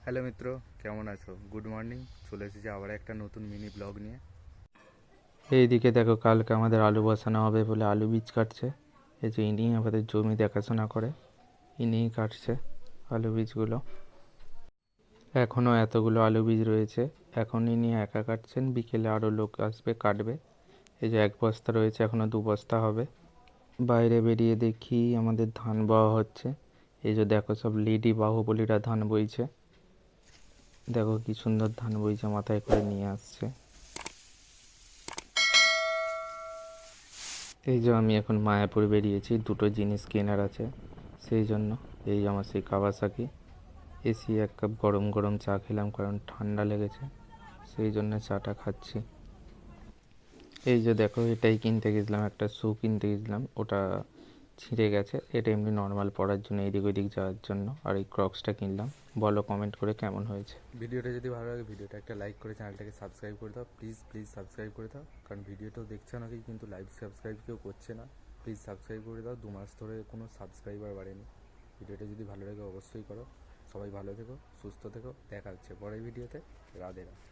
Hello মিত্র, কেমন আছো? Good morning. চলে এসেছি আবার একটা নতুন মিনি ব্লগ নিয়ে। এইদিকে দেখো, কালকে আমাদের আলু বসানো হবে বলে আলু বীজ কাটছে। এই যে ইনি আমাদের জমি দেখাশোনা করে, ইনিই কাটছে আলু বীজগুলো। এখনও এতগুলো আলু বীজ রয়েছে, এখন ইনি একা কাটছেন, বিকেলে আরও লোক আসবে কাটবে। এই যে এক বস্তা রয়েছে, এখনও 2 বস্তা হবে। বাইরে বেরিয়ে দেখি আমাদের ধান বওয়া হচ্ছে। এই যে দেখো, সব লেডি বাহুবলীরা ধান বইছে। দেখো কি সুন্দর ধান বইছে, মাথায় করে নিয়ে আসছে। এই যে আমি এখন মায়াপুর বেরিয়েছি, দুটো জিনিস কেনার আছে, সেই জন্য। এই আমার সেই কাওয়াসাকি এসি, 1 কাপ গরম গরম চা খেলাম, কারণ ঠান্ডা লেগেছে, সেই জন্য চাটা খাচ্ছি। এই যে দেখো, এটাই কিনতে গেছিলাম, একটা শ্যু কিনতে গেছিলাম, ওটা ছিঁড়ে গেছে। এটা এমনি নর্মাল পরার জন্য, এদিক ওদিক যাওয়ার জন্য। আর এই ক্রক্সটা কিনলাম। বলো কমেন্ট করে কেমন হয়েছে। ভিডিওটা যদি ভালো লাগে, ভিডিওটা একটা লাইক করে চ্যানেলটাকে সাবস্ক্রাইব করে দাও। প্লিজ প্লিজ সাবস্ক্রাইব করে দাও, কারণ ভিডিওটাও দেখছে অনেকেই, কিন্তু লাইভ সাবস্ক্রাইব কেউ করছে না। প্লিজ সাবস্ক্রাইব করে দাও। 2 মাস ধরে কোনো সাবস্ক্রাইবার বাড়েনি। ভিডিওটা যদি ভালো লাগে অবশ্যই করো। সবাই ভালো থেকো, সুস্থ থেকো। দেখা হচ্ছে পরের ভিডিওতে। রাধে রাধে।